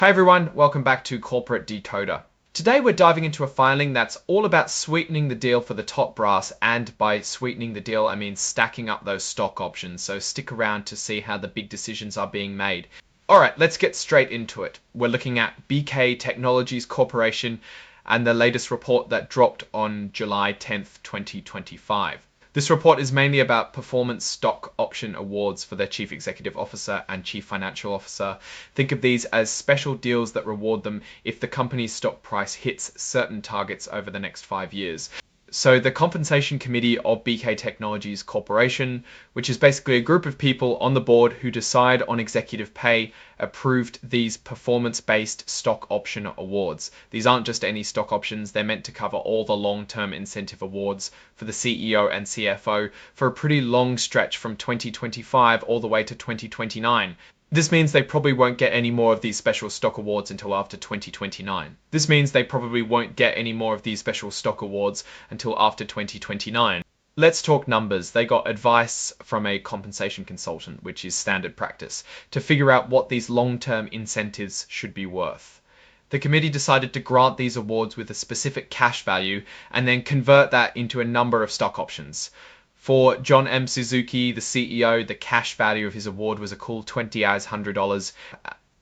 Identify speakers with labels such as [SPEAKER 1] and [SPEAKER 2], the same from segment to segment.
[SPEAKER 1] Hi everyone, welcome back to Corporate Decoder. Today we're diving into a filing that's all about sweetening the deal for the top brass, and by sweetening the deal I mean stacking up those stock options, so stick around to see how the big decisions are being made. Alright, let's get straight into it. We're looking at BK Technologies Corporation and the latest report that dropped on July 10th, 2025. This report is mainly about performance stock option awards for their Chief Executive Officer and Chief Financial Officer. Think of these as special deals that reward them if the company's stock price hits certain targets over the next 5 years. So the Compensation Committee of BK Technologies Corporation, which is basically a group of people on the board who decide on executive pay, approved these performance-based stock option awards. These aren't just any stock options, they're meant to cover all the long-term incentive awards for the CEO and CFO for a pretty long stretch from 2025 all the way to 2029. This means they probably won't get any more of these special stock awards until after 2029. This means they probably won't get any more of these special stock awards until after 2029. Let's talk numbers. They got advice from a compensation consultant, which is standard practice, to figure out what these long-term incentives should be worth. The committee decided to grant these awards with a specific cash value and then convert that into a number of stock options. For John M. Suzuki, the CEO, the cash value of his award was a cool $20,100.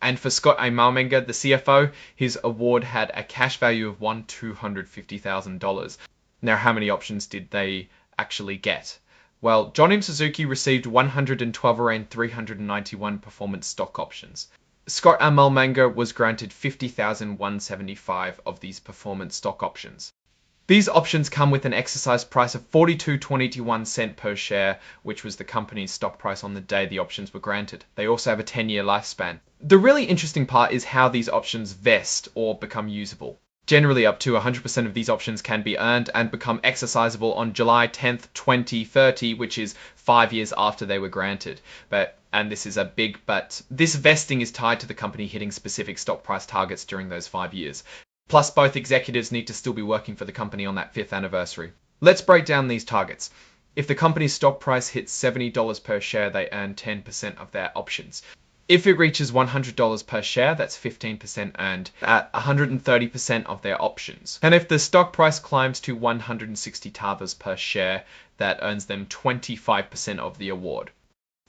[SPEAKER 1] And for Scott A. Malmenger, the CFO, his award had a cash value of $250,000. Now, how many options did they actually get? Well, John M. Suzuki received 112 around 391 performance stock options. Scott A. Malmenger was granted 50,175 of these performance stock options. These options come with an exercise price of $42.21 per share, which was the company's stock price on the day the options were granted. They also have a 10-year lifespan. The really interesting part is how these options vest or become usable. Generally, up to 100% of these options can be earned and become exercisable on July 10th, 2030, which is 5 years after they were granted. And this is a big but, this vesting is tied to the company hitting specific stock price targets during those 5 years. Plus, both executives need to still be working for the company on that 5th anniversary. Let's break down these targets. If the company's stock price hits $70 per share, they earn 10% of their options. If it reaches $100 per share, that's 15% earned at 130% of their options. And if the stock price climbs to 160 tavas per share, that earns them 25% of the award.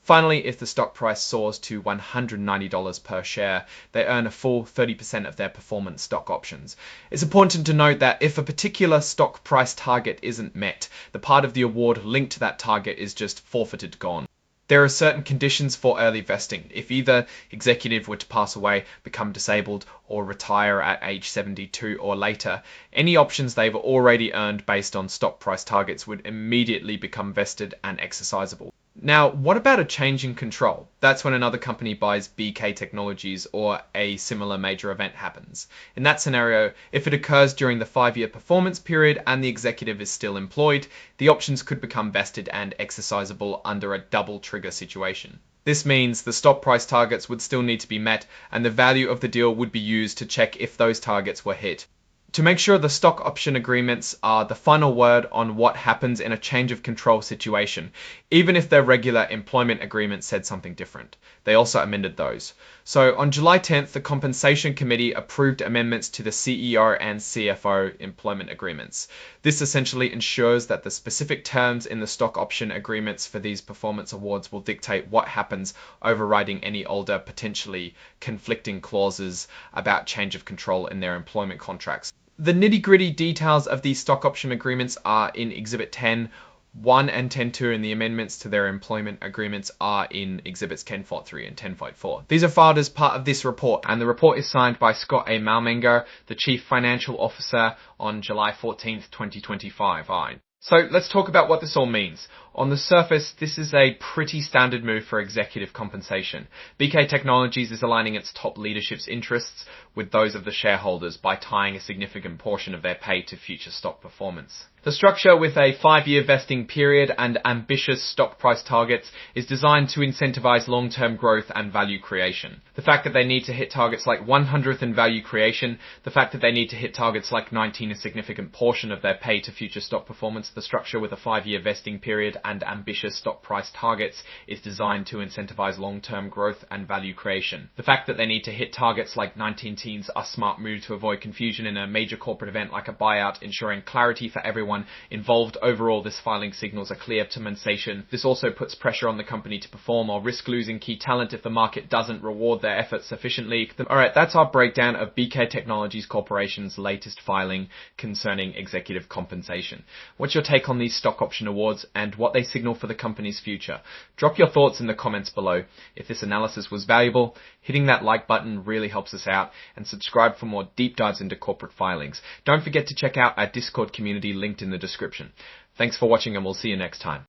[SPEAKER 1] Finally, if the stock price soars to $190 per share, they earn a full 30% of their performance stock options. It's important to note that if a particular stock price target isn't met, the part of the award linked to that target is just forfeited, gone. There are certain conditions for early vesting. If either executive were to pass away, become disabled, or retire at age 72 or later, any options they've already earned based on stock price targets would immediately become vested and exercisable. Now, what about a change in control? That's when another company buys BK Technologies or a similar major event happens. In that scenario, if it occurs during the 5-year performance period and the executive is still employed, the options could become vested and exercisable under a double trigger situation. This means the stock price targets would still need to be met and the value of the deal would be used to check if those targets were hit. To make sure the stock option agreements are the final word on what happens in a change of control situation, even if their regular employment agreement said something different. They also amended those. So on July 10th, the Compensation Committee approved amendments to the CEO and CFO employment agreements. This essentially ensures that the specific terms in the stock option agreements for these performance awards will dictate what happens, overriding any older, potentially conflicting clauses about change of control in their employment contracts. The nitty-gritty details of these stock option agreements are in Exhibit 10.1 and 10.2, and the amendments to their employment agreements are in Exhibits 10.3 and 10.4. These are filed as part of this report, and the report is signed by Scott A. Malmenger, the Chief Financial Officer, on July 14th, 2025. So let's talk about what this all means. On the surface, this is a pretty standard move for executive compensation. BK Technologies is aligning its top leadership's interests with those of the shareholders by tying a significant portion of their pay to future stock performance. The structure with a 5-year vesting period and ambitious stock price targets is designed to incentivize long-term growth and value creation. The fact that they need to hit targets like 100th in value creation, the fact that they need to hit targets like 19, a significant portion of their pay to future stock performance, the structure with a 5-year vesting period and ambitious stock price targets is designed to incentivize long-term growth and value creation. The fact that they need to hit targets like 19 teens are smart moves to avoid confusion in a major corporate event like a buyout, ensuring clarity for everyone involved. Overall, this filing signals a clear optimization. This also puts pressure on the company to perform or risk losing key talent if the market doesn't reward their efforts sufficiently. Alright, that's our breakdown of BK Technologies Corporation's latest filing concerning executive compensation. What's your take on these stock option awards and what they signal for the company's future? Drop your thoughts in the comments below. If this analysis was valuable, hitting that like button really helps us out, and subscribe for more deep dives into corporate filings. Don't forget to check out our Discord community linked in the description. Thanks for watching, and we'll see you next time.